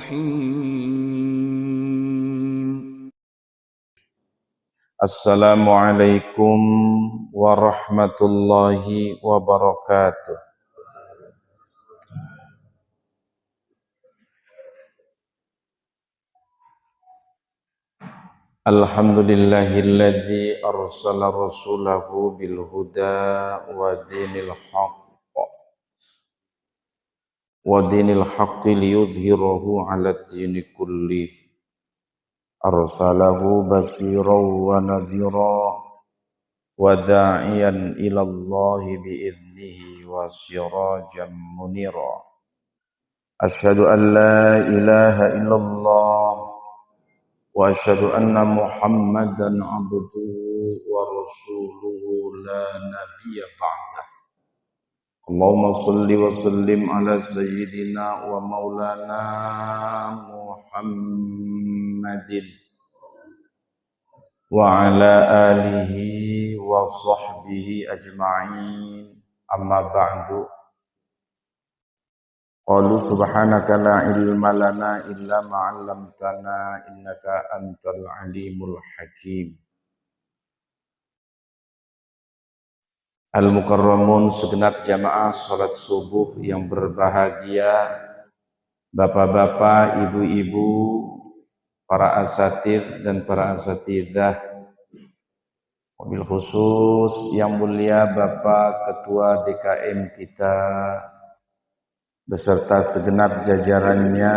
الرحيم. السلام عليكم ورحمة الله وبركاته. Alhamdulillahilladzi arsala rasulahu bil huda wa dinil haqqi liyudhhirahu 'ala ad-dini kullih. Arsalahu basyiran wa nadhira wa da'iyan ila Allah bi'idnihi wa sirajan munira. Asyhadu an la ilaha illallah wa asyhadu anna Muhammadan abduhu wa rasuluhu la nabiyya ba'dah. Allahumma salli wa sallim ala sayyidina wa maulana Muhammadin wa ala alihi wa sahbihi ajma'in. Amma ba'du. Qalu subhanaka la ilma lana illa ma 'allamtana innaka antal alimul hakim. Al-mukarramun, segenap jamaah salat subuh yang berbahagia, bapak-bapak, ibu-ibu, para asatidz dan para asatidzah, wabil khusus yang mulia Bapak Ketua DKM kita beserta segenap jajarannya,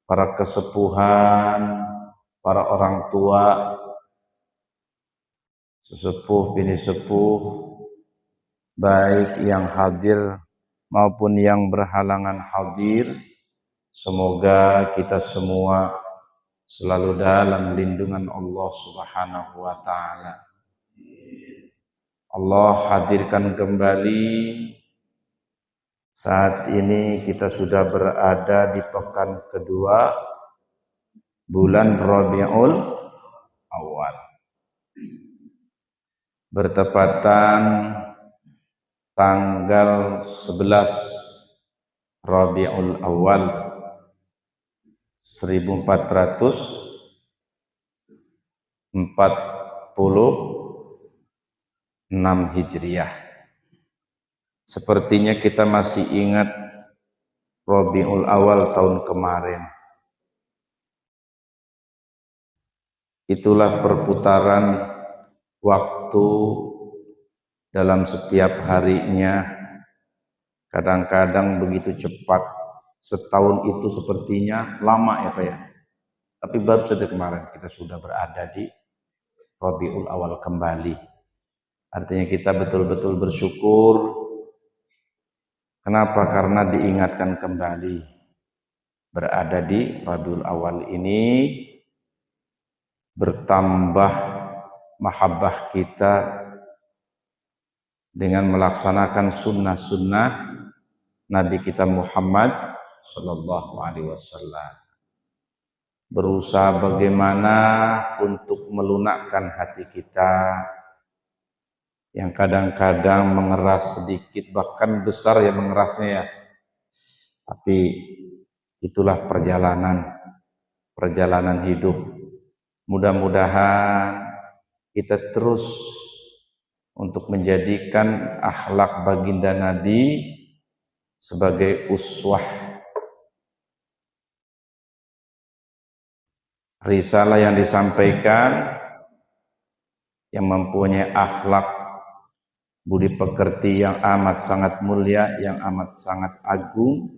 para kesepuhan, para orang tua, sesepuh bini sepuh, baik yang hadir maupun yang berhalangan hadir. Semoga kita semua selalu dalam lindungan Allah Subhanahu wa ta'ala. Allah hadirkan kembali. Saat ini kita sudah berada di pekan kedua bulan Rabiul Awal, bertepatan tanggal 11 Rabiul Awal 1446 Hijriah. Sepertinya kita masih ingat Rabiul Awal tahun kemarin. Itulah perputaran waktu dalam setiap harinya. Kadang-kadang begitu cepat. Setahun itu sepertinya lama ya Pak ya. Tapi baru saja kemarin kita sudah berada di Rabiul Awal kembali. Artinya kita betul-betul bersyukur. Kenapa? Karena diingatkan kembali berada di Rabiul Awal ini, bertambah mahabbah kita dengan melaksanakan sunnah-sunnah Nabi kita Muhammad Sallallahu Alaihi Wasallam. Berusaha bagaimana untuk melunakkan hati kita yang kadang-kadang mengeras sedikit, bahkan besar ya mengerasnya ya. Tapi itulah perjalanan hidup. Mudah-mudahan kita terus untuk menjadikan akhlak baginda Nabi sebagai uswah. Risalah yang disampaikan yang mempunyai akhlak budi pekerti yang amat sangat mulia, yang amat sangat agung,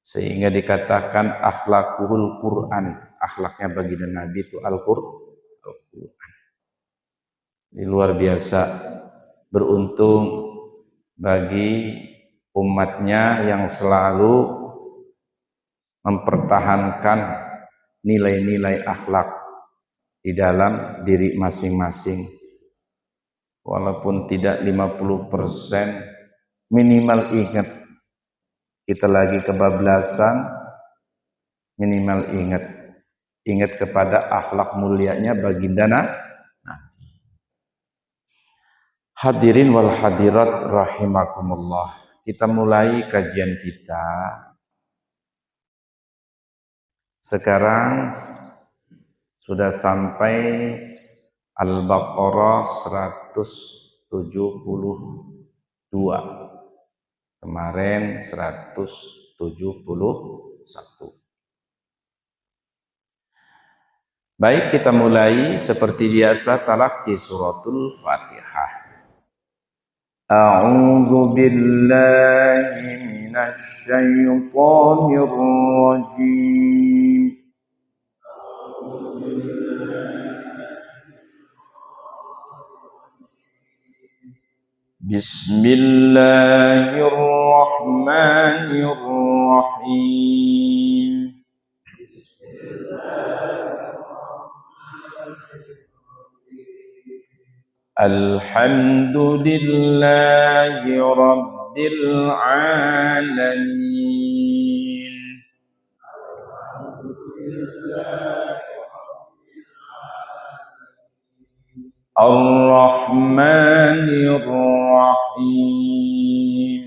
sehingga dikatakan akhlakul Quran, akhlaknya baginda Nabi itu Al-Quran. Ini luar biasa, beruntung bagi umatnya yang selalu mempertahankan nilai-nilai akhlak di dalam diri masing-masing. Walaupun tidak 50%, minimal ingat kita lagi kebablasan, minimal ingat kepada akhlak mulianya baginda Nabi. Hadirin wal hadirat rahimakumullah. Kita mulai kajian kita Sekarang sudah sampai Al-Baqarah 172. Kemarin 171. Baik, kita mulai seperti biasa talaqi suratul Fatihah. A'udzu billahi minasy syaithanir rajim. Bismillahirrahmanirrahim. Alhamdulillahi Rabbil Alamin. Ar-Rahmanir Rahim.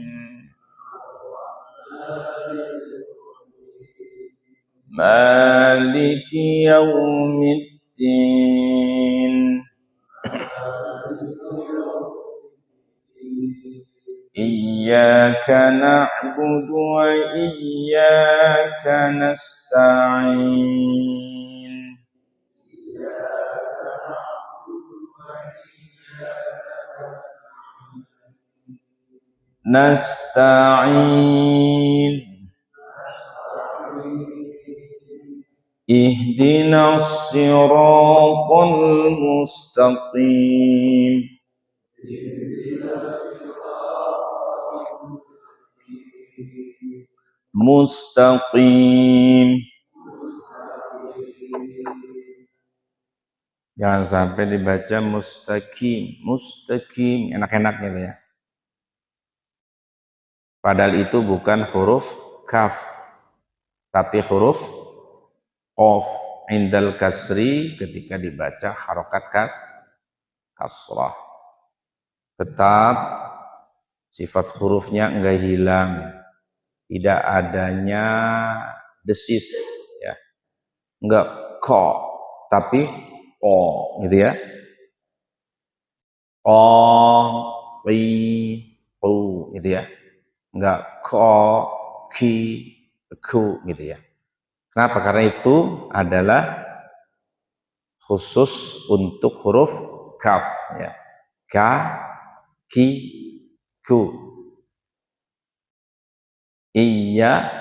Maliki Yaumiddin. Iyyaka na'budu wa iyyaka nasta'in. Nasta'in. Ihdinas siratal mustaqim. Mustaqim. Jangan sampai dibaca mustaqim, mustaqim, enak-enak gitu ya. Padahal itu bukan huruf kaf, tapi huruf qaf. Indal kasri ketika dibaca harokat kasrah. Tetap sifat hurufnya enggak hilang. Tidak adanya desis ya. Enggak ko, tapi o gitu ya. O, ri, u gitu ya. Enggak ko, ki, ku gitu ya. Kenapa? Karena itu adalah khusus untuk huruf kaf ya. Ka, ki, ku. Iya,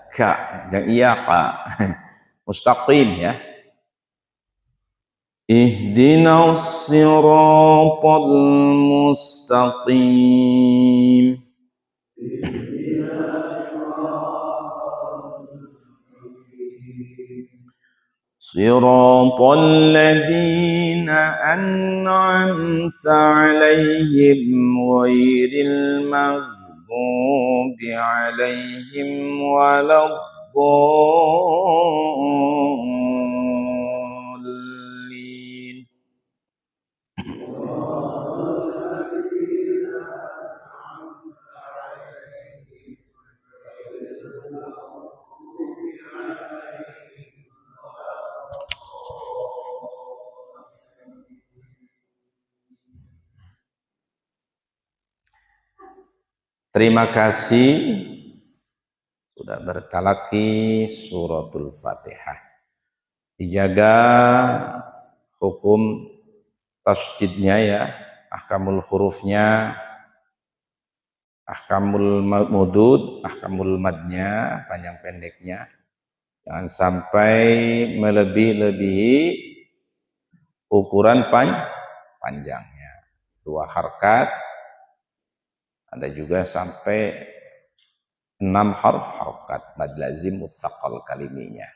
ka, jangan iya ka. Mustaqim ya. Ihdinas siratal mustaqim. Siratal ladzina an'amta 'alaihim ghairil maghdubi 'alaihim waladdallin. Terima kasih sudah bertalaki suratul Fatihah. Dijaga hukum tasydidnya ya, ahkamul hurufnya, ahkamul mudud, ahkamul madnya, panjang pendeknya. Jangan sampai melebihi ukuran panjangnya. 2 harkat, ada juga sampai 6 harkat mad lazim mutsaqal kaliminya.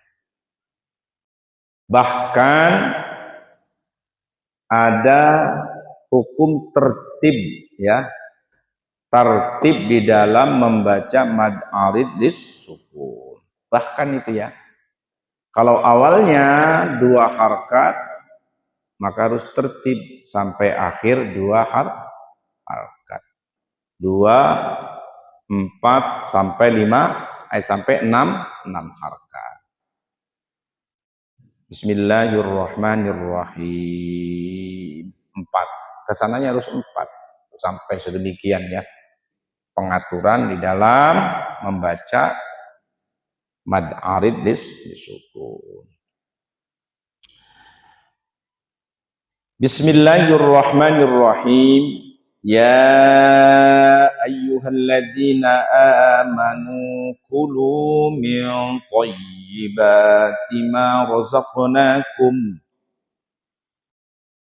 Bahkan ada hukum tertib ya. Tertib di dalam membaca mad arid lis sukun. Bahkan itu ya. Kalau awalnya 2 harkat maka harus tertib sampai akhir 2 harkat. 2, 4 sampai 5 sampai 6 harkat. Bismillahirrahmanirrahim. 4. Kesananya harus 4. Sampai sedemikian ya. Pengaturan di dalam membaca mad arid disukun. Bismillahirrahmanirrahim. Ya ayyuhalladzina amanu kulu min thayyibati ma razaqnakum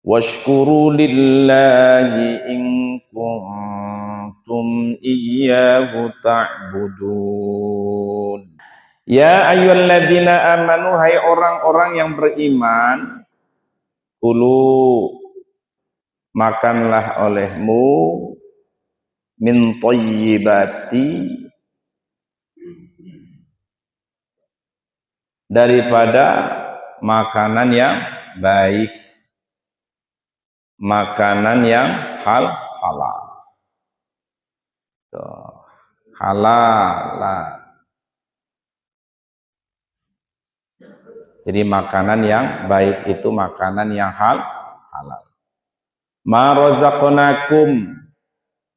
washkuru lillahi in kuntum iyyahu ta'budun. Ya ayyuhalladzina amanu, hai orang-orang yang beriman, kulu, makanlah olehmu, min thayyibati, daripada makanan yang baik, makanan yang halal. Tuh, halal. Jadi makanan yang baik itu makanan yang halal. Ma razaqnakum,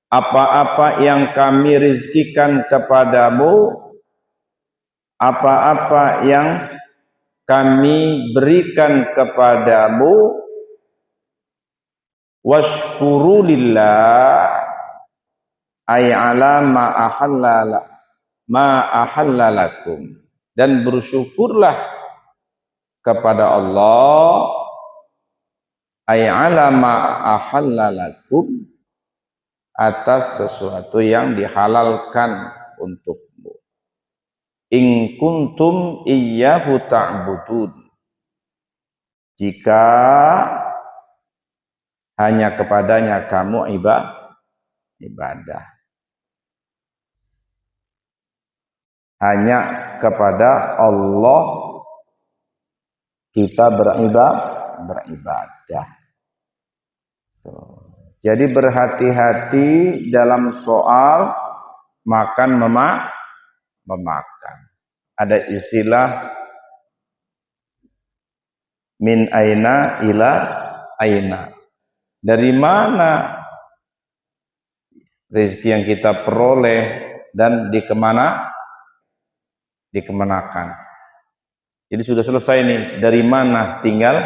apa-apa yang kami rizkikan kepadamu, apa-apa yang kami berikan kepadamu, washkuru lillah ay ala ma ahallalakum, dan bersyukurlah kepada Allah ay ala ma ahallalakum, atas sesuatu yang dihalalkan untukmu. In kuntum iyyahu ta'budun, jika hanya kepadanya kamu ibadah. Hanya kepada Allah kita beribadah. Jadi berhati-hati dalam soal makan memakan. Ada istilah min aina ila aina. Dari mana rezeki yang kita peroleh dan dikemanakan. Jadi sudah selesai nih, dari mana tinggal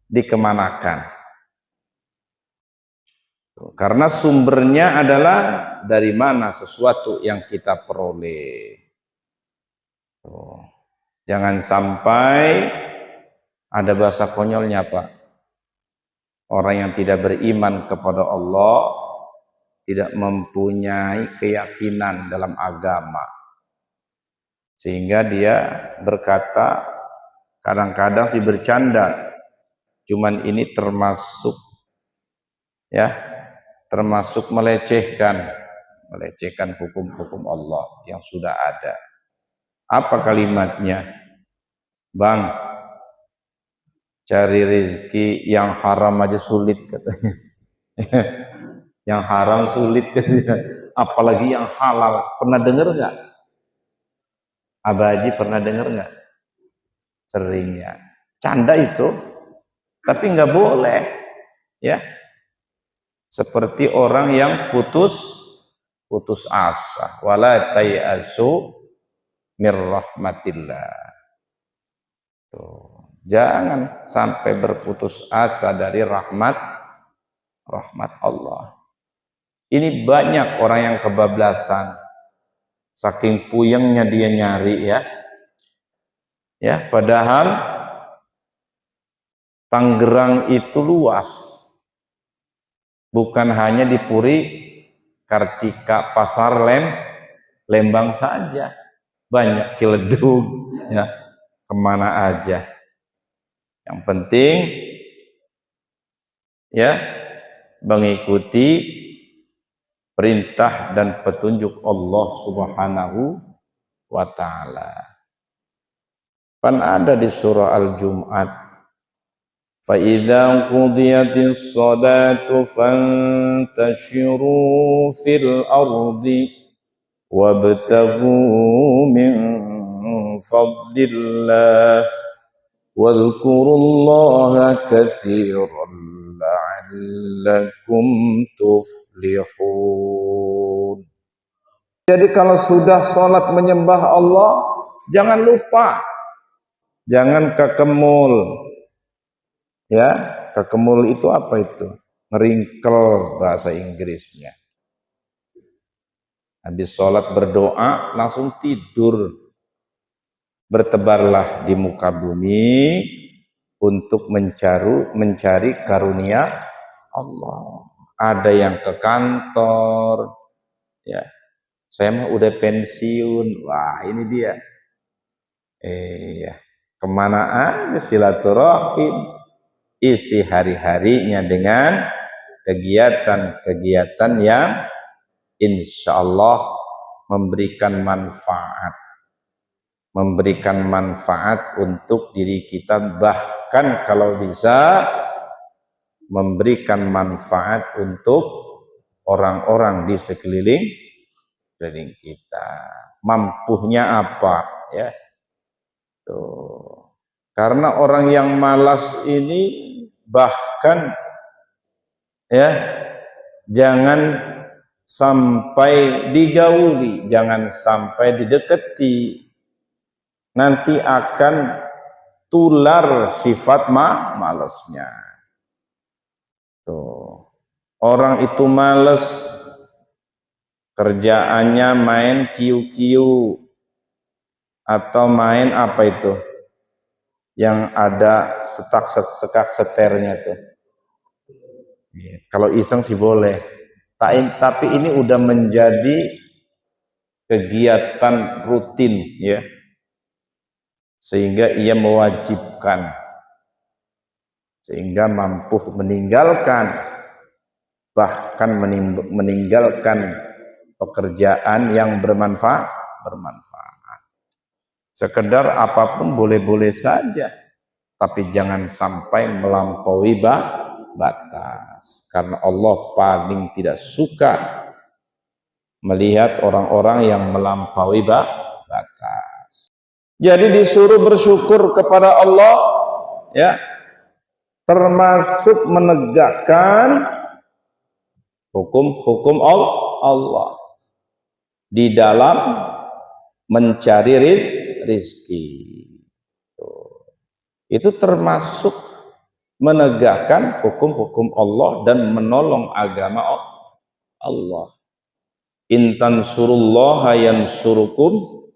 dikemanakan. Karena sumbernya adalah dari mana sesuatu yang kita peroleh. Jangan sampai ada bahasa konyolnya, Pak. Orang yang tidak beriman kepada Allah tidak mempunyai keyakinan dalam agama, sehingga dia berkata, kadang-kadang sih bercanda, cuman ini termasuk melecehkan hukum-hukum Allah yang sudah ada. Apa kalimatnya? Bang, cari rezeki yang haram aja sulit katanya. Yang haram sulit katanya, apalagi yang halal. Pernah dengar nggak? Abah Haji pernah dengar nggak? Sering ya. Canda itu, tapi nggak boleh, ya. Seperti orang yang putus asa. Wala tayasu mir rahmatillah. Tuh. Jangan sampai berputus asa dari rahmat Allah. Ini banyak orang yang kebablasan, saking puyengnya dia nyari ya, padahal Tangerang itu luas, bukan hanya di Puri Kartika Pasar Lembang saja, banyak Ciledug ya, kemana aja. Yang penting ya mengikuti perintah dan petunjuk Allah Subhanahu wa ta'ala. Kan ada di surah Al-Jum'at, fa idza qudiyatis shalatu fantashiru fil ardi wabtaghu min fadlillah wadhkurullaha katsiran la'allakum tuflihun. Jadi kalau sudah sholat menyembah Allah, jangan lupa, jangan kekemul. Ya, kekemul itu apa itu? Ngeringkel bahasa Inggrisnya. Habis sholat berdoa langsung tidur. Bertebarlah di muka bumi untuk mencari karunia Allah. Ada yang ke kantor, ya. Saya mah udah pensiun. Wah, ini dia. Ya. Kemana aja silaturahim. Isi hari-harinya dengan kegiatan-kegiatan yang insya Allah memberikan manfaat untuk diri kita, bahkan kalau bisa memberikan manfaat untuk orang-orang di sekeliling kita. Mampunya apa, ya? Tuh. Karena orang yang malas ini bahkan, ya, jangan sampai digauli, jangan sampai didekati, nanti akan tular sifat malasnya. Tuh. Orang itu malas, kerjaannya main kiu-kiu atau main apa itu yang ada sekak seternya tuh. Kalau iseng sih boleh, tapi ini udah menjadi kegiatan rutin, ya, sehingga ia mewajibkan, sehingga mampu meninggalkan, bahkan meninggalkan pekerjaan yang bermanfaat. Sekedar apapun boleh-boleh saja, tapi jangan sampai melampaui batas. Karena Allah paling tidak suka melihat orang-orang yang melampaui batas. Jadi disuruh bersyukur kepada Allah, ya, termasuk menegakkan hukum-hukum Allah di dalam mencari rizki. Itu termasuk menegakkan hukum-hukum Allah dan menolong agama Allah. In tansurullaha yansurukum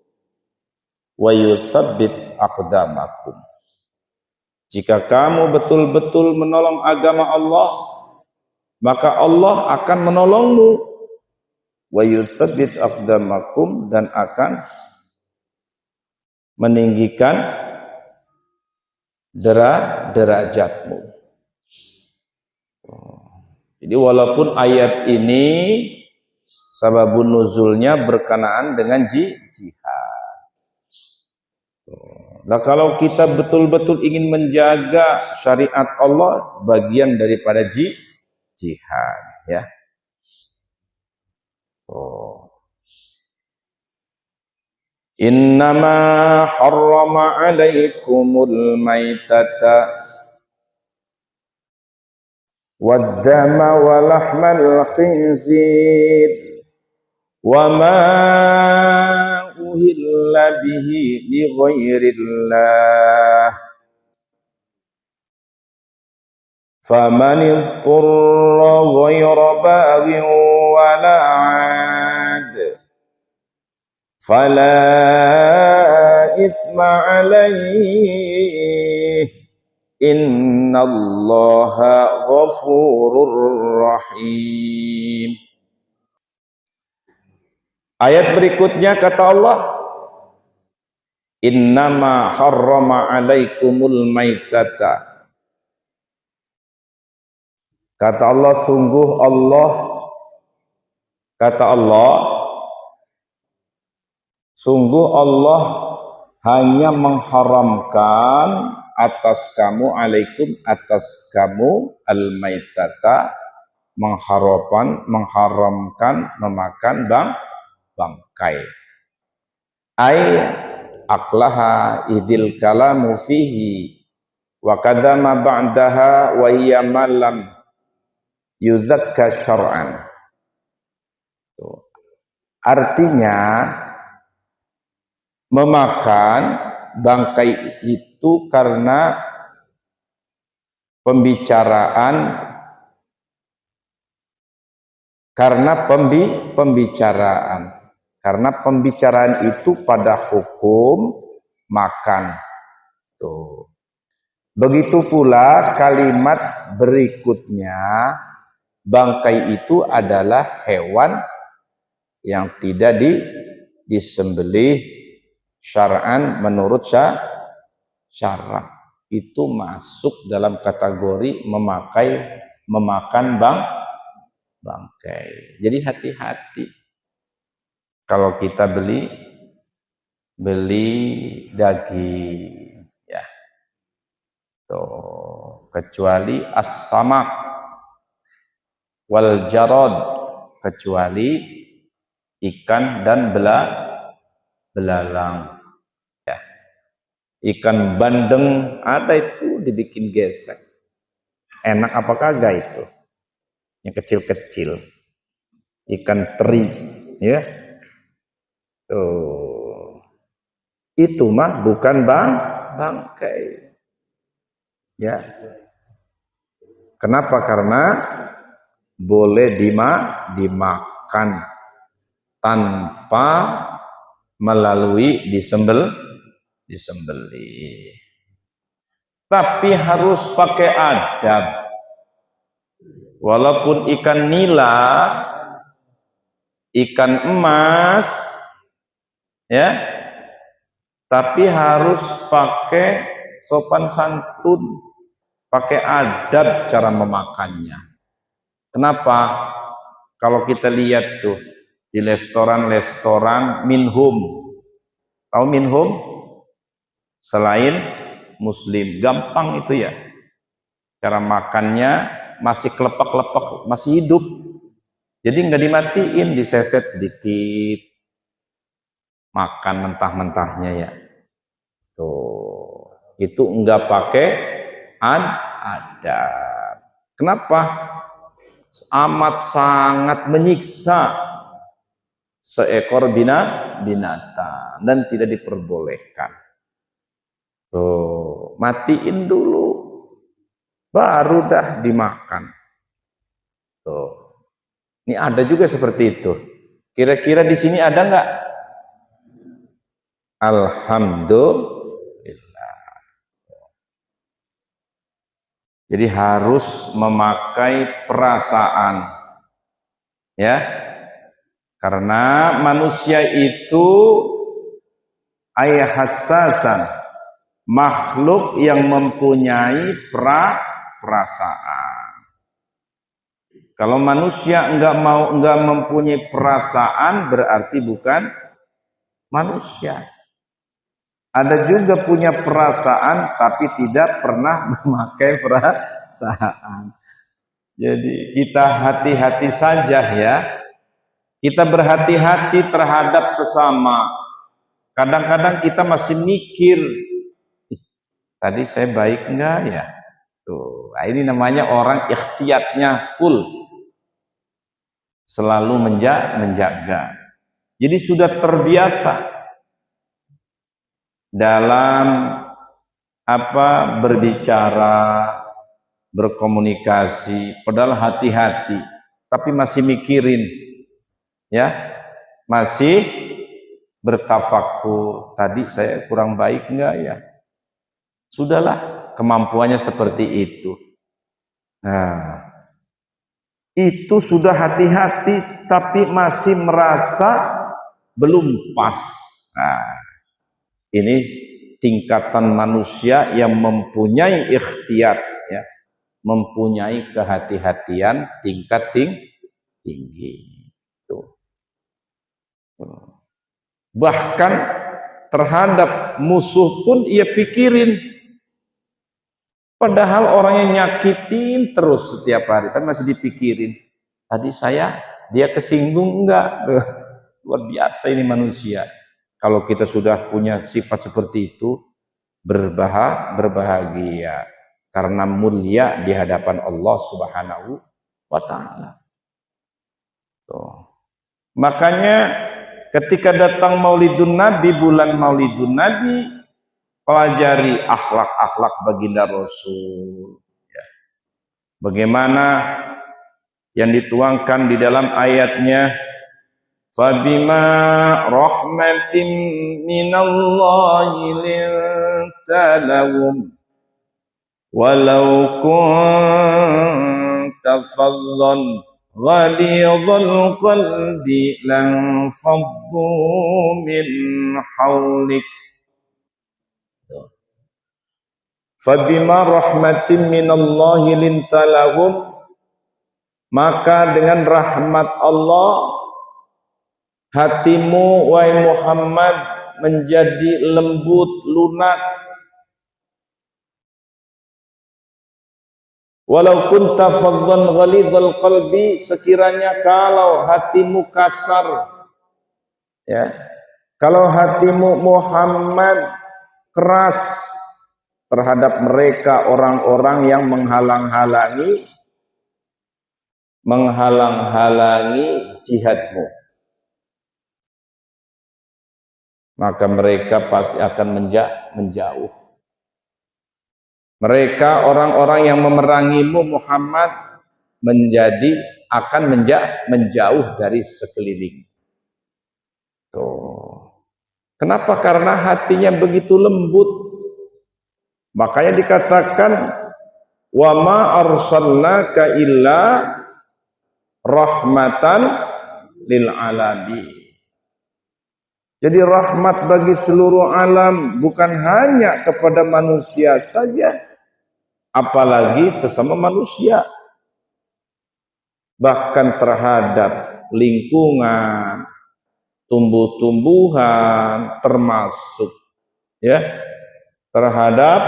wa yutsabbit aqdamakum. Jika kamu betul-betul menolong agama Allah, maka Allah akan menolongmu. Wa yutsabbit aqdamakum, dan akan meninggikan derajatmu. Jadi walaupun ayat ini sababun nuzulnya berkenaan dengan jihad. Nah, kalau kita betul-betul ingin menjaga syariat Allah, bagian daripada jihad, ya. Innama harrama alaikumul maitata waddama wa lahmal khinzir wa ma uhilla bihi li ghairillah faman ittara ghaira baghin wa la 'ad fala ithma alaih innallaha ghafurur rahim. Ayat berikutnya kata Allah, innama harrama alaikumul maitata. Kata Allah, sungguh Allah, kata Allah, sungguh Allah hanya mengharamkan atas kamu, alaikum, atas kamu, al-maitata, mengharamkan memakan bangkai. aklaha idil kalamu fihi wa kadzama ba'daha wa hiya malam yudzakka syar'an. Artinya memakan bangkai itu karena pembicaraan, karena pembicaraan itu pada hukum makan. Tuh. Begitu pula kalimat berikutnya, bangkai itu adalah hewan yang tidak disembelih syar'an menurut syara'. Itu masuk dalam kategori memakan bangkai. Jadi hati-hati kalau kita beli daging, ya. Tuh, kecuali as-samak wal jarad, kecuali ikan dan belalang, ya. Ikan bandeng ada itu dibikin gesek, enak apa kagak itu? Yang kecil-kecil, ikan teri, ya. Tuh, itu mah bukan bangkai, ya. Kenapa? Karena boleh dimakan tanpa melalui disembelih. Tapi harus pakai adab. Walaupun ikan nila, ikan emas, ya, tapi harus pakai sopan santun, pakai adab cara memakannya. Kenapa? Kalau kita lihat tuh di restoran minhum, tahu minhum? Selain muslim, gampang itu ya. Cara makannya masih kelepak-kelepak, masih hidup. Jadi nggak dimatiin, diseset sedikit. Makan mentah-mentahnya ya. Tuh, itu nggak pakai adab. Kenapa? Amat sangat menyiksa seekor binatang dan tidak diperbolehkan. Tuh, matiin dulu, baru dah dimakan. Tuh, ini ada juga seperti itu. Kira-kira di sini ada nggak? Alhamdulillah. Jadi harus memakai perasaan, ya, karena manusia itu hassasan, makhluk yang mempunyai perasaan. Kalau manusia enggak mempunyai perasaan, berarti bukan manusia. Ada juga punya perasaan tapi tidak pernah memakai perasaan. Jadi kita hati-hati saja ya. Kita berhati-hati terhadap sesama. Kadang-kadang kita masih mikir, tadi saya baik enggak ya? Tuh, ini namanya orang ikhtiyatnya full. Selalu menjaga. Jadi sudah terbiasa dalam berbicara, berkomunikasi, padahal hati-hati, tapi masih mikirin, ya, masih bertafakur. Tadi saya kurang baik enggak ya? Sudahlah, kemampuannya seperti itu. Nah, itu sudah hati-hati, tapi masih merasa belum pas. Nah, ini tingkatan manusia yang mempunyai ikhtiyat, ya, mempunyai kehati-hatian tingkat tinggi. Tuh. Bahkan terhadap musuh pun ia pikirin. Padahal orang yang nyakitin terus setiap hari, tapi masih dipikirin. Tadi dia kesinggung enggak? Luar biasa ini manusia. Kalau kita sudah punya sifat seperti itu, berbahagia karena mulia di hadapan Allah Subhanahu wa taala. Makanya ketika datang Maulidun Nabi, bulan Maulidun Nabi, pelajari akhlak-akhlak baginda Rasul. Ya. Bagaimana yang dituangkan di dalam ayatnya, Fabima rahmatin minallahi linta lahum walau kunta faddan ghalidhal qalbi lan faddu min hawlik. Fabima rahmatin minallahi linta lahum, maka dengan rahmat Allah hatimu wahai Muhammad menjadi lembut, lunak. Walau kunta faddan ghalidhal qalbi, sekiranya kalau hatimu kasar, ya, kalau hatimu Muhammad keras terhadap mereka orang-orang yang menghalang-halangi jihadmu, maka mereka pasti akan menjauh. Mereka orang-orang yang memerangimu Muhammad akan menjauh dari sekeliling. Tuh. Kenapa? Karena hatinya begitu lembut. Makanya dikatakan wa ma arsalnaka illa rahmatan lil alamin. Jadi rahmat bagi seluruh alam, bukan hanya kepada manusia saja, apalagi sesama manusia, bahkan terhadap lingkungan, tumbuh-tumbuhan, termasuk ya terhadap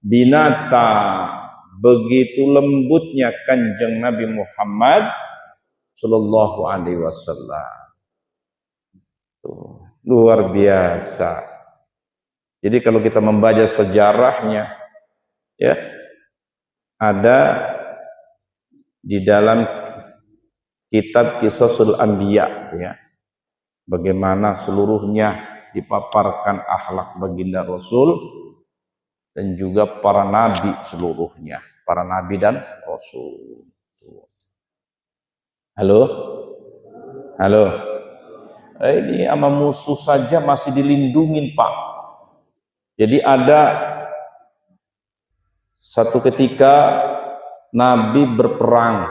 binatang. Begitu lembutnya Kanjeng Nabi Muhammad sallallahu alaihi wasallam. Luar biasa. Jadi kalau kita membaca sejarahnya, ya, ada di dalam kitab Qisasul Anbiya, ya, bagaimana seluruhnya dipaparkan akhlak baginda Rasul dan juga para nabi seluruhnya, para nabi dan Rasul. Halo, halo. Ini sama musuh saja masih dilindungin, Pak. Jadi ada satu ketika Nabi berperang.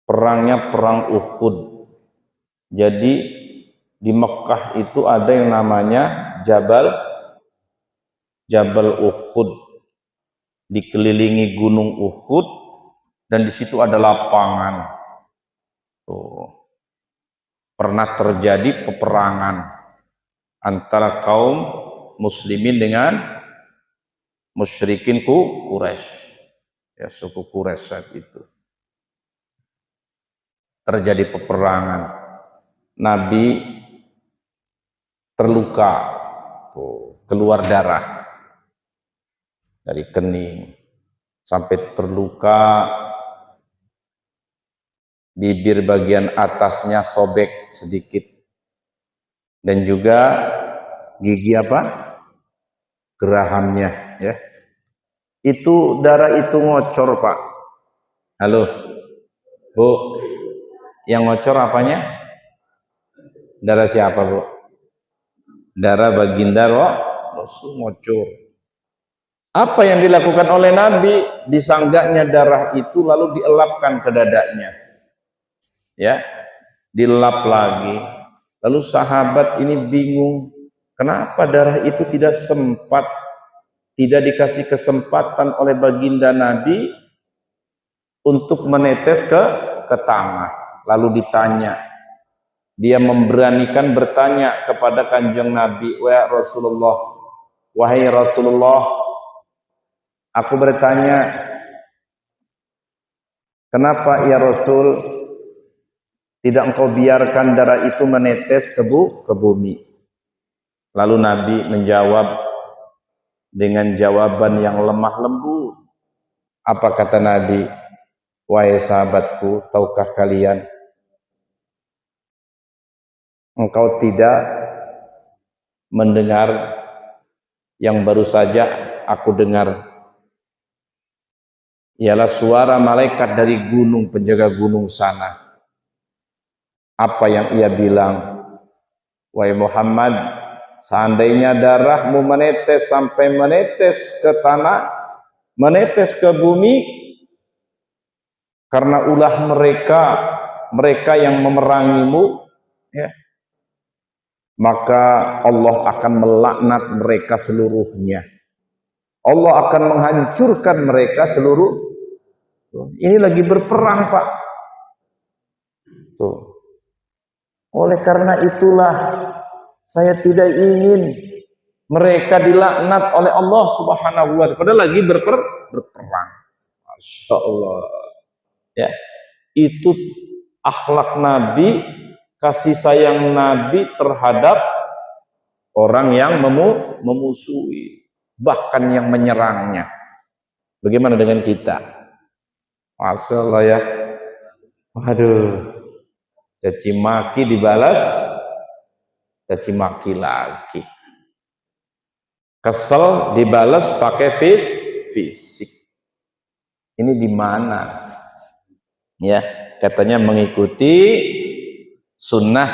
Perangnya perang Uhud. Jadi di Mekah itu ada yang namanya Jabal Uhud. Dikelilingi gunung Uhud dan di situ ada lapangan. Tuh. Pernah terjadi peperangan antara kaum muslimin dengan musyrikin Quraisy, ya, suku Quraisy saat itu. Terjadi peperangan, Nabi terluka, keluar darah dari kening sampai terluka. Bibir bagian atasnya sobek sedikit dan juga gigi gerahamnya, ya, itu darah itu ngocor, Pak. Halo Bu, yang ngocor apanya? Darah siapa, Bu? Darah baginda Rasul ngocor. Apa yang dilakukan oleh Nabi? Disanggahnya darah itu lalu dielapkan ke dadanya, ya, dilap lagi. Lalu sahabat ini bingung, kenapa darah itu tidak dikasih kesempatan oleh baginda Nabi untuk menetes ke tanah. Lalu ditanya, dia memberanikan bertanya kepada Kanjeng Nabi, wahai Rasulullah, aku bertanya, kenapa ya Rasul tidak engkau biarkan darah itu menetes ke bumi. Lalu Nabi menjawab dengan jawaban yang lemah lembut. Apa kata Nabi? Wahai sahabatku, tahukah kalian, engkau tidak mendengar yang baru saja aku dengar, ialah suara malaikat dari gunung, penjaga gunung sana. Apa yang ia bilang? Wahai Muhammad, seandainya darahmu menetes sampai menetes ke tanah, menetes ke bumi, karena ulah mereka yang memerangimu, ya, maka Allah akan melaknat mereka seluruhnya. Allah akan menghancurkan mereka seluruh. Ini lagi berperang, Pak. Tuh. Oleh karena itulah saya tidak ingin mereka dilaknat oleh Allah Subhanahu wa taala. Padahal lagi berperang. Masya Allah. Ya, itu akhlak Nabi, kasih sayang Nabi terhadap orang yang memusuhi, bahkan yang menyerangnya. Bagaimana dengan kita? Masya Allah ya. Waduh, caci maki dibalas, caci maki lagi. Kesel dibalas pakai fisik. Ini di mana? Ya, katanya mengikuti sunnah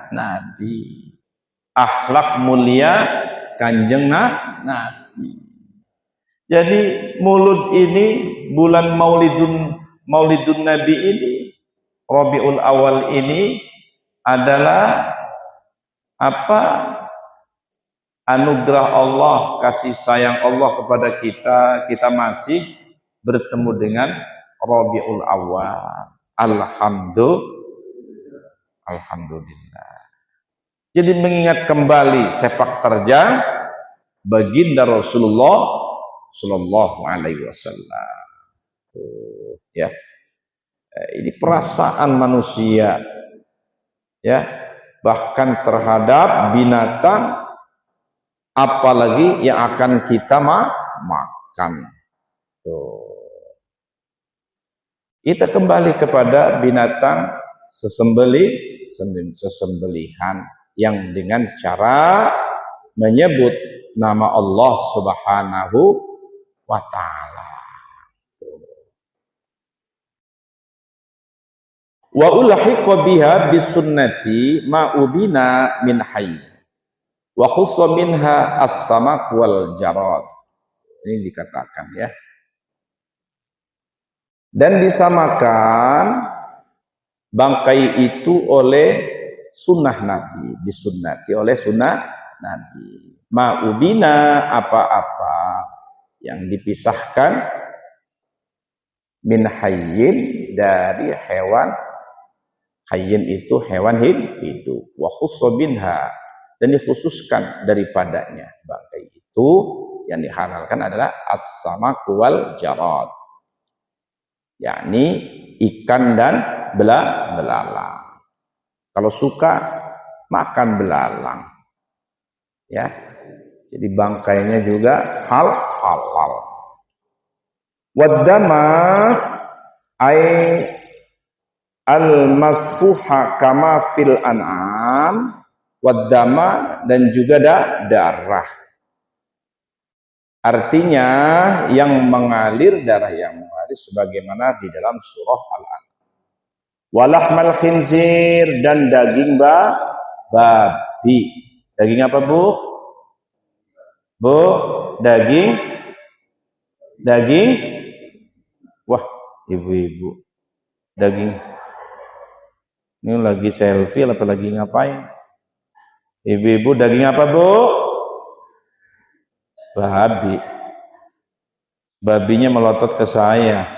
Nabi, akhlak mulia kanjeng Nabi. Jadi Maulud ini, bulan Maulidun Nabi ini, Rabiul Awal ini adalah apa? Anugerah Allah, kasih sayang Allah kepada kita. Kita masih bertemu dengan Rabiul Awal. Alhamdulillah. Jadi mengingat kembali sepak terjang baginda Rasulullah Sallallahu Alaihi Wasallam. Ya, ini perasaan manusia, ya, bahkan terhadap binatang, apalagi yang akan kita makan. Tuh. Kita kembali kepada binatang sesembelihan yang dengan cara menyebut nama Allah Subhanahu wa ta'ala. Wa ulhiqa biha bisunnati ma ubina min hayy wa khussa minha as-samak wal jarad. Ini dikatakan, ya. Dan disamakan bangkai itu oleh sunnah Nabi, disunnati oleh sunnah Nabi. Ma'ubina, apa-apa yang dipisahkan, min hayyin, dari hewan. Hayyin itu hewan hidup. Wa khussa binha, dan dikhususkan daripadanya. Bangkai itu yang dihalalkan adalah as-samak wal jarad, yakni ikan dan belalang. Kalau suka makan belalang, ya. Jadi bangkainya juga halal. Waddama ay al-masfuha kama fil an'am, waddama, dan juga darah. Artinya yang mengalir, darah yang mengalir sebagaimana di dalam surah Al-An'am. Walahmal khinzir, dan daging babi. Daging apa, Bu? Bu, daging. Wah, ibu-ibu. Daging. Ini lagi selfie atau lagi ngapain? Ibu-ibu, daging apa, Bu? Babi. Babinya melotot ke saya.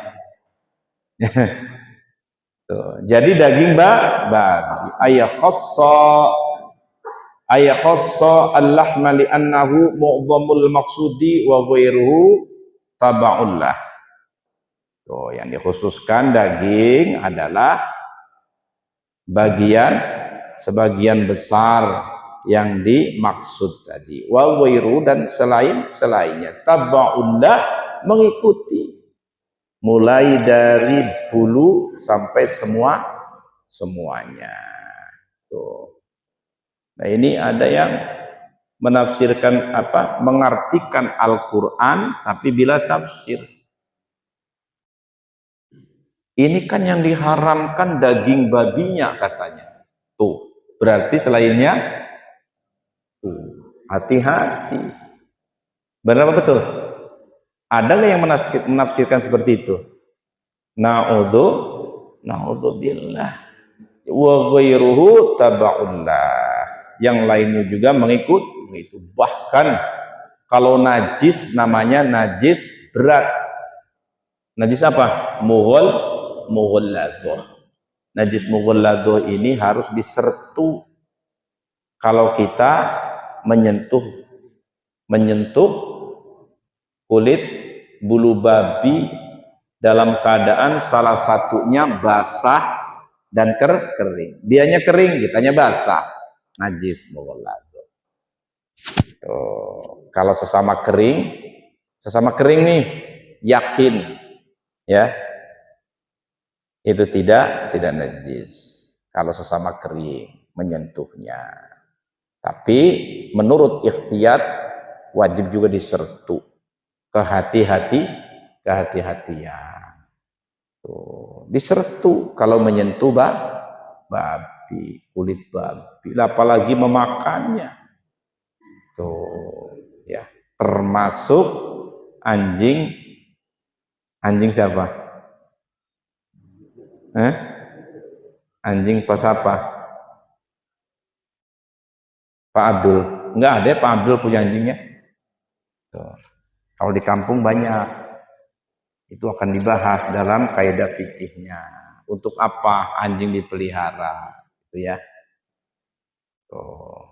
Tuh. Jadi daging babi. Ayah khassa al-lahma li'annahu mu'dhamul maqsudi wa ghairuhu taba'ullah. Tuh, yang dikhususkan daging adalah sebagian besar yang dimaksud tadi. Wa ghairu, dan selainnya. Tabaullah, mengikuti. Mulai dari bulu sampai semuanya. Tuh. Nah, ini ada yang menafsirkan mengartikan Al-Qur'an tapi bila tafsir. Ini kan yang diharamkan daging babinya katanya. Tuh, berarti selainnya tuh, hati-hati. Benar apa betul? Ada nggak yang menafsirkan seperti itu? Na'udzubillah. Wa ghairuhu taba'ullah. Yang lainnya juga mengikuti. Bahkan kalau najis namanya najis berat. Najis apa? Mughalladah. Najis mughalladah ini harus disertu kalau kita menyentuh kulit bulu babi dalam keadaan salah satunya basah dan kering. Dianya kering, kitanya basah. Najis mughalladah. Kalau sesama kering nih, yakin ya, itu tidak najis kalau sesama kering menyentuhnya. Tapi menurut ikhtiyat wajib juga disertu kehati-hatian. Tuh, disertu kalau menyentuh babi, kulit babi, apalagi memakannya. Tuh, ya, termasuk anjing siapa? Anjing pas apa? Pak Abdul. Enggak ada Pak Abdul punya anjingnya. Tuh. Kalau di kampung banyak. Itu akan dibahas dalam kaidah fikihnya. Untuk apa anjing dipelihara? Itu ya. Tuh.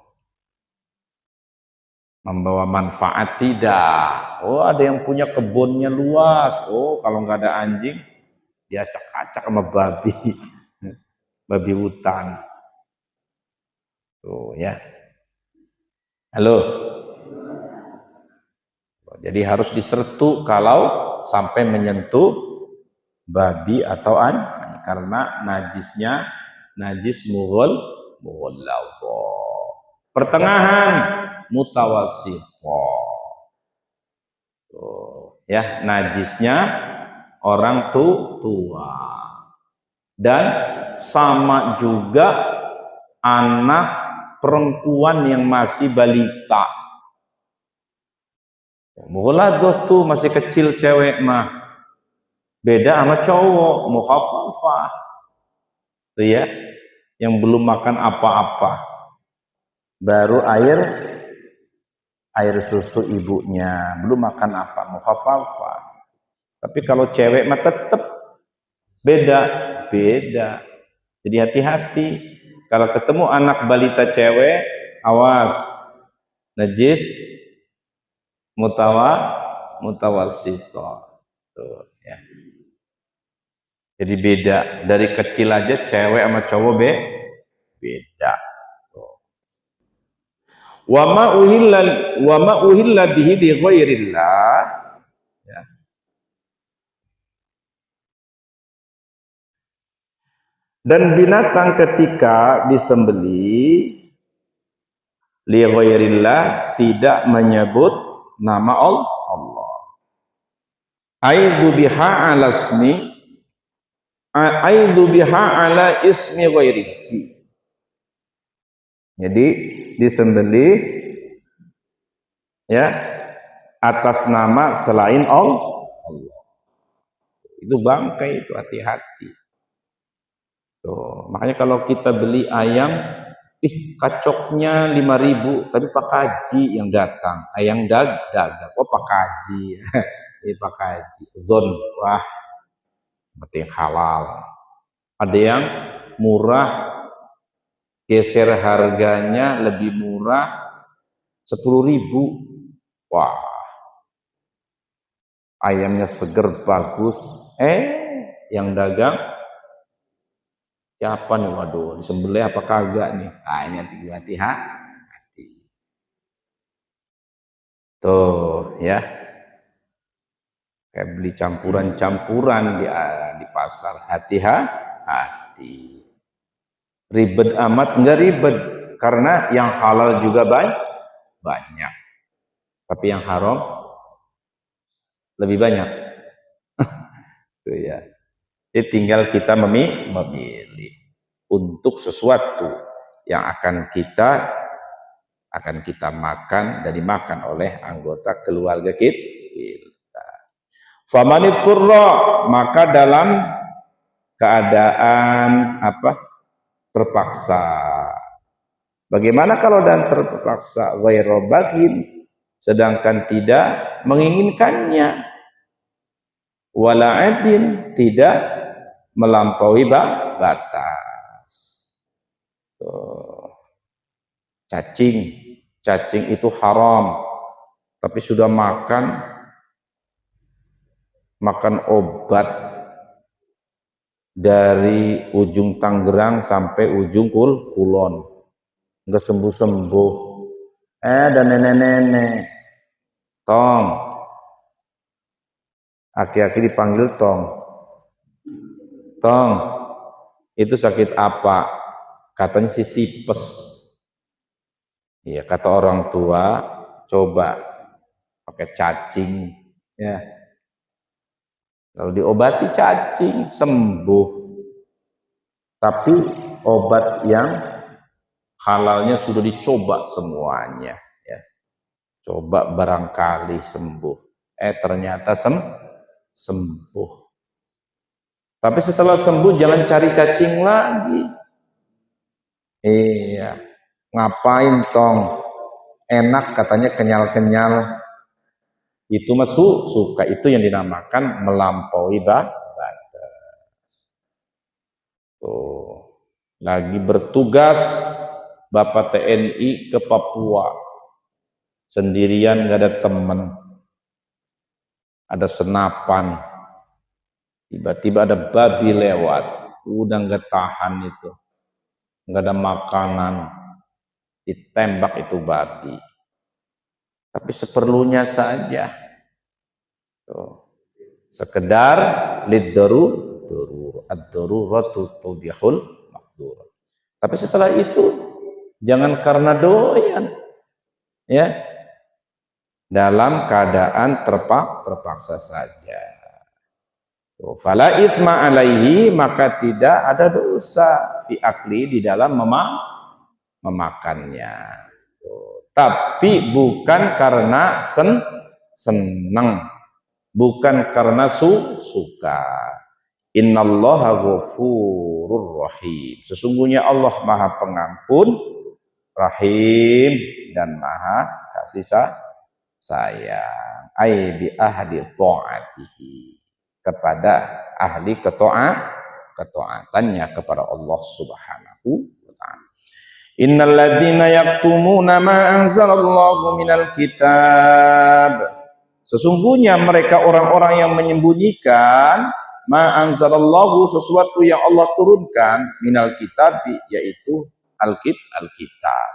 Membawa manfaat tidak. Oh, ada yang punya kebunnya luas. Oh, kalau nggak ada anjing, diacak-acak sama babi. Babi hutan. Tuh ya. Halo. Jadi harus disertu kalau sampai menyentuh babi atau anjing, karena najisnya najis mughalladah. Pertengahan mutawassithah. Ya, najisnya orang tua. Dan sama juga anak perempuan yang masih balita. Mughalladah tuh masih kecil cewek mah. Beda sama cowok, mukhaffafah. Tuh ya, yang belum makan apa-apa. Baru air susu ibunya, belum makan apa, mukhaffafah. Tapi kalau cewek mah tetap beda. Jadi hati-hati. Kalau ketemu anak balita cewek, awas. Najis mutawassithah. Tuh ya. Jadi beda, dari kecil aja cewek sama cowok beda. Wa ma uhilla bihi li ghairillah. Ya. Dan binatang ketika disembeli li ghairillah tidak menyebut nama Allah. Aidzu biha ala ismi ghairihi. Jadi disembeli ya atas nama selain Allah. Itu bangkai, itu hati-hati. Tuh, makanya kalau kita beli ayam, kacoknya 5.000, tapi Pak Haji yang datang, ayam dagang. Oh Pak Haji, Pak Haji, zon, wah, berarti halal. Ada yang murah, geser harganya lebih murah, 10.000, wah, ayamnya seger bagus, yang dagang Siapa nih? Waduh, disembelih apa kagak nih? Ah, ini hati-hati. Tuh, ya. Kayak beli campuran-campuran di pasar. Hati-hati. Ribet amat, enggak ribet. Karena yang halal juga banyak. Tapi yang haram lebih banyak. Tuh ya. Jadi tinggal kita memilih untuk sesuatu yang akan kita makan dan dimakan oleh anggota keluarga kita. Famaniturra, maka dalam keadaan terpaksa. Bagaimana kalau dan terpaksa? Ghairu baghin, sedangkan tidak menginginkannya. Wala'atin, tidak melampaui batas. Cacing itu haram, tapi sudah makan obat dari ujung Tangerang sampai ujung Kulon, nggak sembuh-sembuh. Dan nenek-nenek, tong, aki-aki dipanggil tong, itu sakit apa? Katanya sih tipes. Iya, kata orang tua, coba pakai cacing, ya. Kalau diobati cacing sembuh. Tapi obat yang halalnya sudah dicoba semuanya, ya. Coba barangkali sembuh. Ternyata sembuh. Tapi setelah sembuh jangan cari cacing lagi. Iya. Ngapain tong? Enak katanya, kenyal-kenyal. Itu suka, itu yang dinamakan melampaui batas. Tuh. Lagi bertugas Bapak TNI ke Papua. Sendirian, nggak ada teman. Ada senapan. Tiba-tiba ada babi lewat. Udah nggak tahan itu. Nggak ada makanan. Ditembak itu babi. Tapi seperlunya saja. Tuh. Sekedar ad-daruratu tubihul maqdur. Tapi setelah itu jangan karena doyan, ya, dalam keadaan terpaksa saja. Tuh. Fala itsma alaihi, maka tidak ada dosa fi akli, di dalam memakannya. Tuh. Tapi bukan karena senang, bukan karena suka. Innallaha ghafurur rahim. Sesungguhnya Allah Maha Pengampun, Rahim, dan Maha kasih sayang. Ai bi ahli ta'atihi, kepada ahli ketaatannya kepada Allah Subhanahu wa ta'ala. Innal ladzina yaktumuna ma anzalallahu minal kitab, sesungguhnya mereka orang-orang yang menyembunyikan ma anzalallahu, sesuatu yang Allah turunkan, minal kitab, yaitu Alkitab.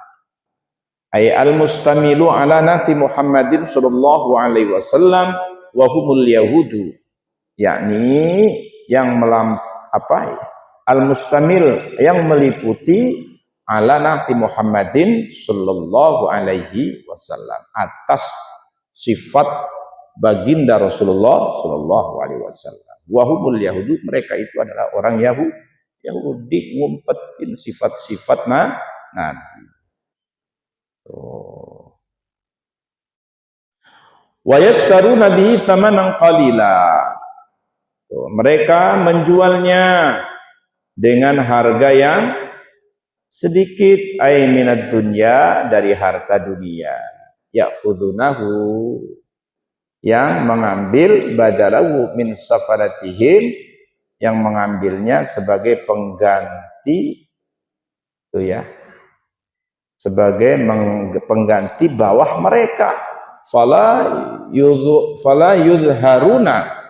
Ay al-mustamilu ala nati Muhammadin sallallahu alaihi wasallam wa humul yahudu, yakni yang al-mustamil, yang meliputi ala nati Muhammadin sallallahu alaihi wasallam, atas sifat baginda Rasulullah sallallahu alaihi wasallam. Wa humul yahudu, mereka itu adalah orang Yahudi, ngumpetin sifat-sifat Nabi. Wa yashtaruna bihi thamanan qalila, mereka menjualnya dengan harga yang sedikit, ay minad dunya, dari harta dunia. Ya'khudunahu, yang mengambil, badalahu min safaratihim, yang mengambilnya sebagai pengganti, itu ya, sebagai pengganti bawah mereka. Fala yuzharuna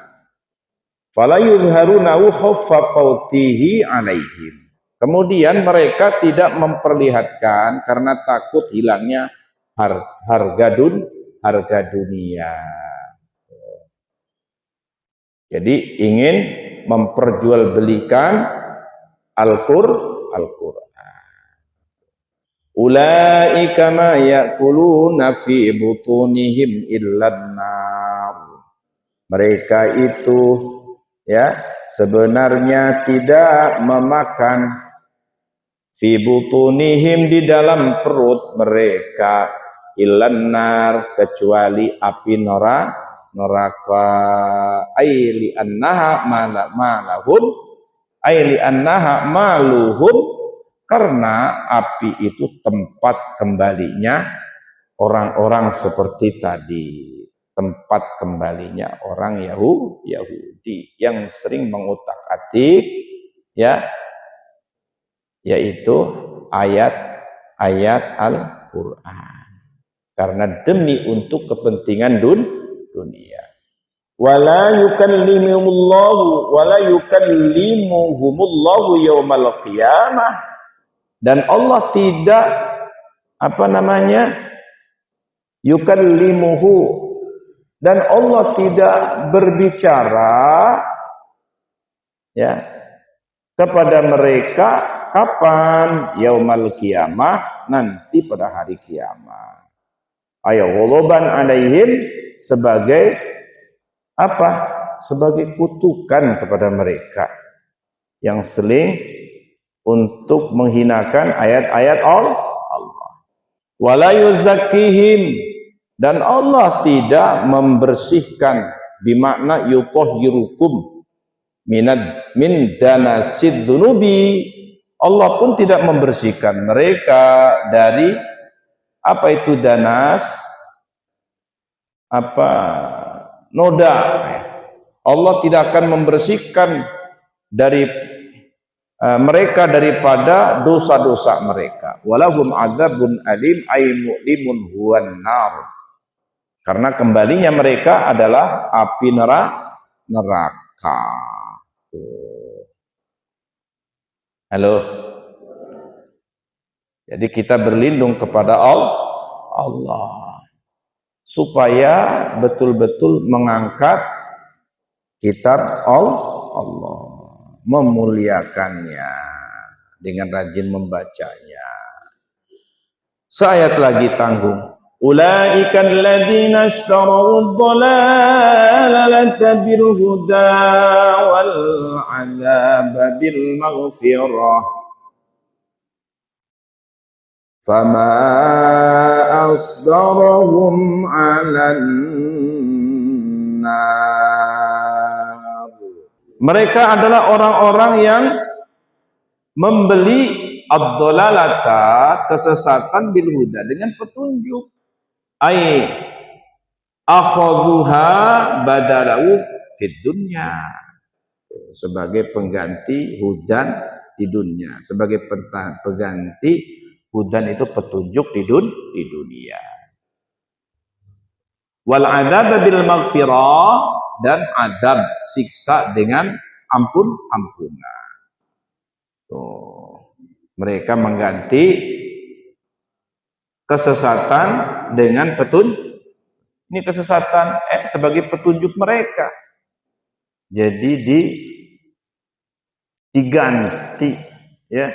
khaffa fautihi alaihim, Kemudian mereka tidak memperlihatkan karena takut hilangnya harga dunia. Jadi ingin memperjualbelikan Al-Qur'an. Ulaika ma ya'kuluna fi butunihim illan nar. Mereka itu ya sebenarnya tidak memakan fi butunihim di dalam perut mereka illan nar kecuali api neraka aili annaha malahun aili annaha maluhum karena api itu tempat kembalinya orang-orang seperti tadi, tempat kembalinya orang Yahudi yang sering mengutak-atik ya, yaitu ayat-ayat Al-Qur'an. Karena demi untuk kepentingan dunia. Wala yukallimuhumullahu yaumal qiyamah. Dan Allah tidak yukallimuhu, dan Allah tidak berbicara ya kepada mereka kapan yaumal qiyamah, nanti pada hari kiamat. Ayo gholoban alaihim, sebagai apa? Sebagai kutukan kepada mereka yang seling untuk menghinakan ayat-ayat Allah. Wala yuzakkihim, dan Allah tidak membersihkan, bimakna yutahhirukum min danasid dzunubi. Allah pun tidak membersihkan mereka dari apa itu danas, noda. Allah tidak akan membersihkan dari mereka daripada dosa-dosa mereka. Walahum azabun alim ay mu'limun huwan nar. Karena kembalinya mereka adalah api neraka. Halo. Jadi kita berlindung kepada Allah supaya betul-betul mengangkat kitab Allah, memuliakannya dengan rajin membacanya. Seayat lagi tanggung. Ulaika alladzina ishtarawud dhalalata bil huda wal 'adzaba bil maghfirah. Fama asbarahum 'alan nar. Mereka adalah orang-orang yang membeli ad-dhalalata, kesesatan, bil huda, dengan petunjuk. Ai akhadhuha badalahu fid dunya, sebagai pengganti hudan di dunia, sebagai pengganti hudan itu petunjuk di dunia. Wal adzab bil maghfirah, dan azab siksa dengan ampunan. Mereka mengganti kesesatan dengan petunjuk. Ini kesesatan sebagai petunjuk mereka. Jadi diganti ya.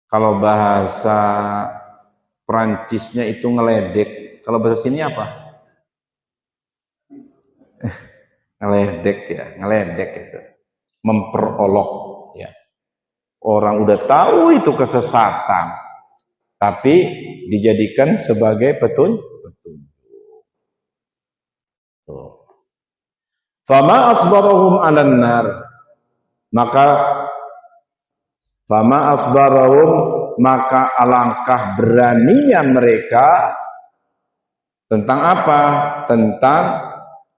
Kalau bahasa Perancisnya itu ngeledek. Kalau bahasa sini apa? Ngeledek ya, ngeledek itu. Memperolok ya. Orang udah tahu itu kesesatan, tapi dijadikan sebagai petunjuk. Fama asbarahum 'alan nar, maka alangkah beraninya mereka tentang apa? Tentang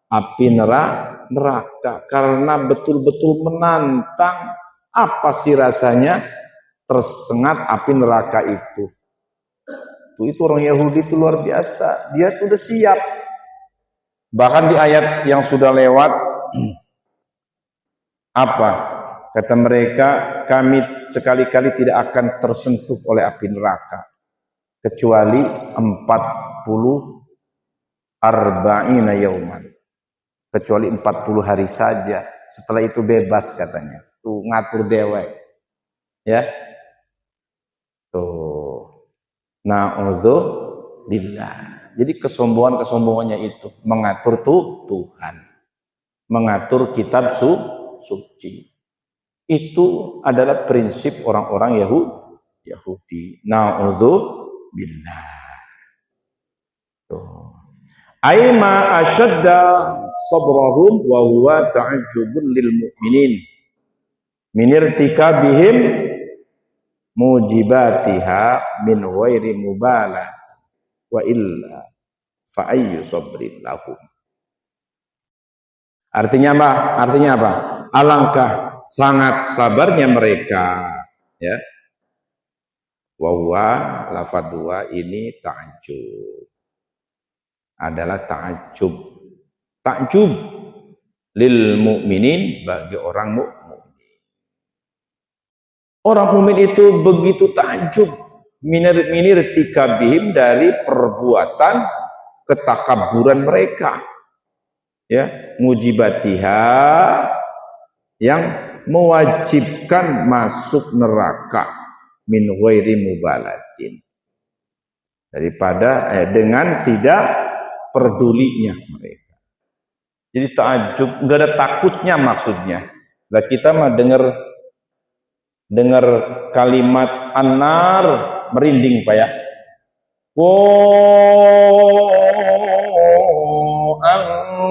api neraka, karena betul-betul menantang. Apa sih rasanya tersengat api neraka itu? Itu orang Yahudi itu luar biasa. Dia tuh udah siap. Bahkan di ayat yang sudah lewat apa? Kata mereka, kami sekali-kali tidak akan tersentuh oleh api neraka kecuali 40 yauman. Kecuali 40 hari saja. Setelah itu bebas katanya. Tuh ngatur dewek. Ya. Tuh. Na'udzubillah. Jadi kesombongannya itu mengatur Tuhan. Mengatur kitab suci. Itu adalah prinsip orang-orang Yahudi. Na'udzubillah. Tuh. Aima asyadda sabrahum wa huwa ta'ajjubun lil mu'minin min irtikabihim mujibatiha min ghairi mubala wa illa fa ayyu sabrin lahum. Artinya apa? Alangkah sangat sabarnya mereka, ya. Wa huwa lafadz dua ini ta'ajjub. Adalah takjub lil mukminin, bagi orang mukmin. Orang mukmin itu begitu takjub minir tikabihim, dari perbuatan ketakaburan mereka, ya, mujibatiha, yang mewajibkan masuk neraka, min ghairi mubalatin, daripada dengan tidak pedulinya mereka. Jadi takjub, enggak ada takutnya maksudnya. Nah, kita mah dengar kalimat an-nar merinding Pak ya.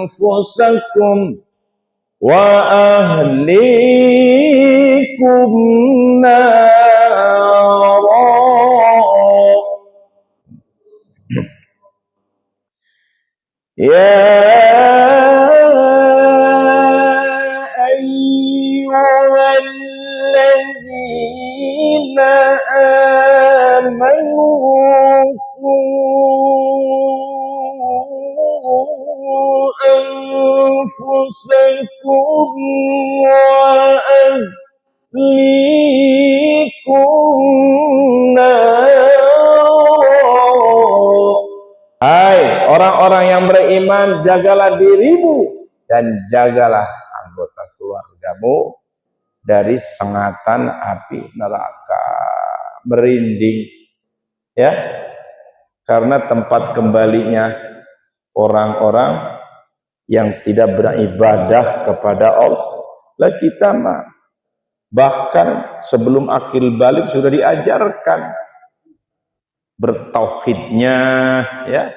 Anfusakum wa ahlikum nar. Ya ayyuhalladzina amanu qu anfusakum wa ahlikum nar. Hai orang-orang yang beriman, jagalah dirimu dan jagalah anggota keluargamu dari sengatan api neraka. Merinding, ya, karena tempat kembalinya orang-orang yang tidak beribadah kepada Allah. Lah kita mah bahkan sebelum akil balik sudah diajarkan bertauhidnya, ya,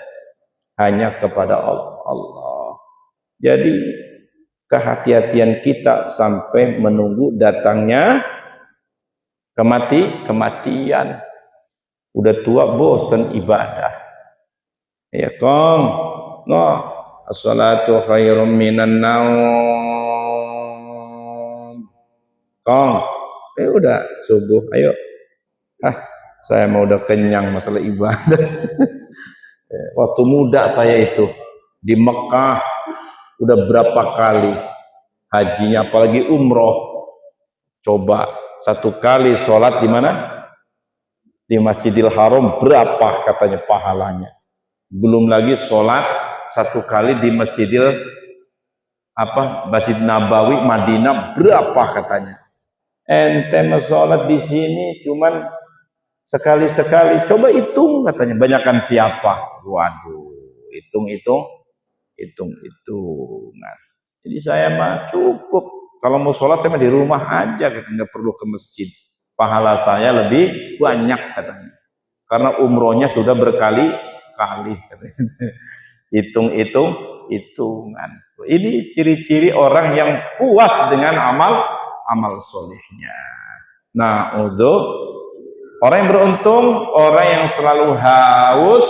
hanya kepada Allah. Jadi kehati-hatian kita sampai menunggu datangnya kematian. Udah tua bosan ibadah, ya Kong. No, as-salatu khairum minan naum. Kong, udah subuh, ayo. Saya mau udah kenyang masalah ibadah. Waktu muda saya itu di Mekah udah berapa kali hajinya, apalagi umroh. Coba satu kali sholat di mana? Di Masjidil Haram, berapa katanya pahalanya. Belum lagi sholat satu kali di Masjid Nabawi Madinah, berapa katanya. Ente sholat di sini cuman sekali-sekali, coba hitung katanya, banyakkan siapa? Waduh, hitung-hitungan. Jadi saya mah cukup, kalau mau sholat saya mah di rumah aja, nggak perlu ke masjid. Pahala saya lebih banyak katanya, karena umrohnya sudah berkali-kali. Hitung-hitungan. Ini ciri-ciri orang yang puas dengan amal solehnya. Nah, orang yang beruntung, orang yang selalu haus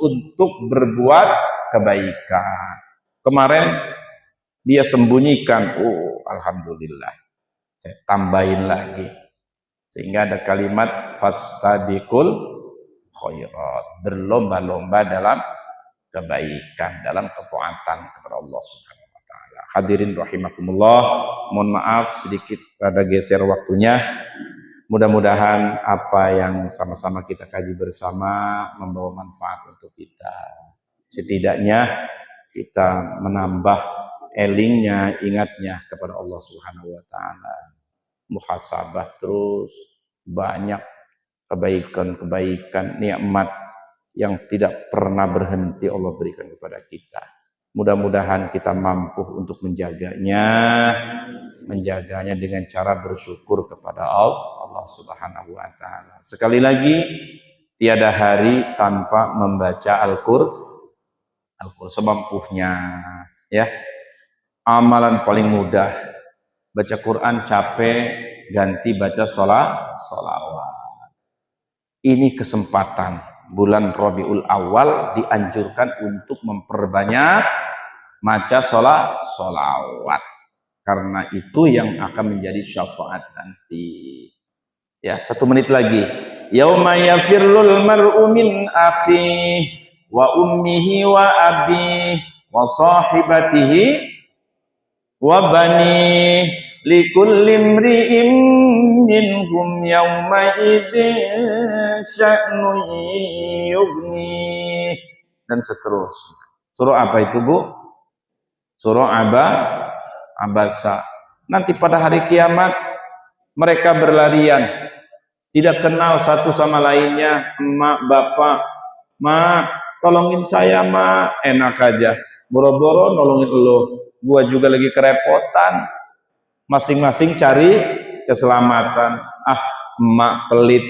untuk berbuat kebaikan. Kemarin dia sembunyikan, alhamdulillah. Saya tambahin lagi. Sehingga ada kalimat fastabiqul khairat, berlomba-lomba dalam kebaikan, dalam ketaatan kepada Allah Subhanahu wa taala. Hadirin rahimakumullah, mohon maaf sedikit rada geser waktunya. Mudah-mudahan apa yang sama-sama kita kaji bersama membawa manfaat untuk kita. Setidaknya kita menambah elingnya, ingatnya kepada Allah Subhanahu wa taala. Muhasabah terus, banyak kebaikan-kebaikan, nikmat yang tidak pernah berhenti Allah berikan kepada kita. Mudah-mudahan kita mampu untuk menjaganya dengan cara bersyukur kepada Allah Subhanahu wa taala. Sekali lagi, tiada hari tanpa membaca Al-Qur'an semampunya, ya. Amalan paling mudah, baca Quran capek, ganti baca sholawat. Ini kesempatan. Bulan Rabiul Awal dianjurkan untuk memperbanyak baca sholawat. Karena itu yang akan menjadi syafaat nanti. Ya, 1 menit lagi. Yauma yafirrul mar'u min akhihi wa ummihi wa abihi wa sahibatihi wa bani likulli imri'in minhum yawma idzin sya'nun yughni, dan seterusnya. Surah apa itu, Bu? Surah Abasa. Nanti pada hari kiamat mereka berlarian, tidak kenal satu sama lainnya. Emak, bapak, ma, tolongin saya, ma. Enak aja, boro-boro nolongin elu, gua juga lagi kerepotan. Masing-masing cari keselamatan. Emak pelit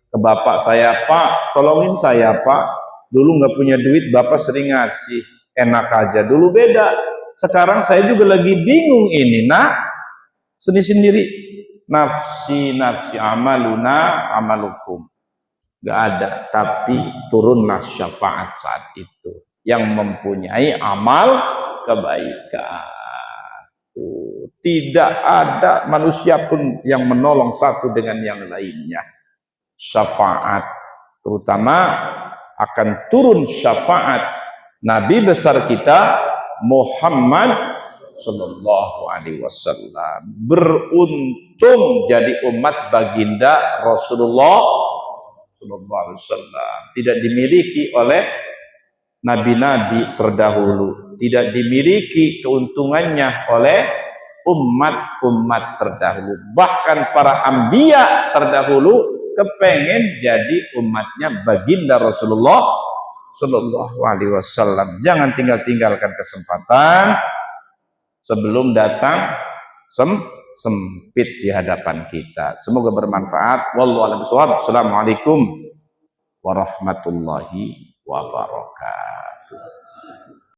ke bapak saya, pak tolongin saya, pak, dulu nggak punya duit, bapak sering ngasih, enak aja. Dulu beda, sekarang saya juga lagi bingung ini. Nah, sendiri nafsi amaluna amalukum, gak ada. Tapi turunlah syafaat saat itu yang mempunyai amal kebaikan. Tidak ada manusia pun yang menolong satu dengan yang lainnya. Syafaat, terutama akan turun syafaat Nabi besar kita Muhammad Sallallahu Alaihi Wasallam. Beruntung jadi umat baginda Rasulullah Sallallahu Alaihi Wasallam. Tidak dimiliki oleh nabi-nabi terdahulu, tidak dimiliki keuntungannya oleh umat-umat terdahulu. Bahkan para anbiya terdahulu kepengen jadi umatnya baginda Rasulullah Sallallahu Alaihi Wasallam. Jangan tinggalkan kesempatan sebelum datang sempit di hadapan kita. Semoga bermanfaat. Wallahu a'lam bishawab. Assalamualaikum warahmatullahi wabarakatuh.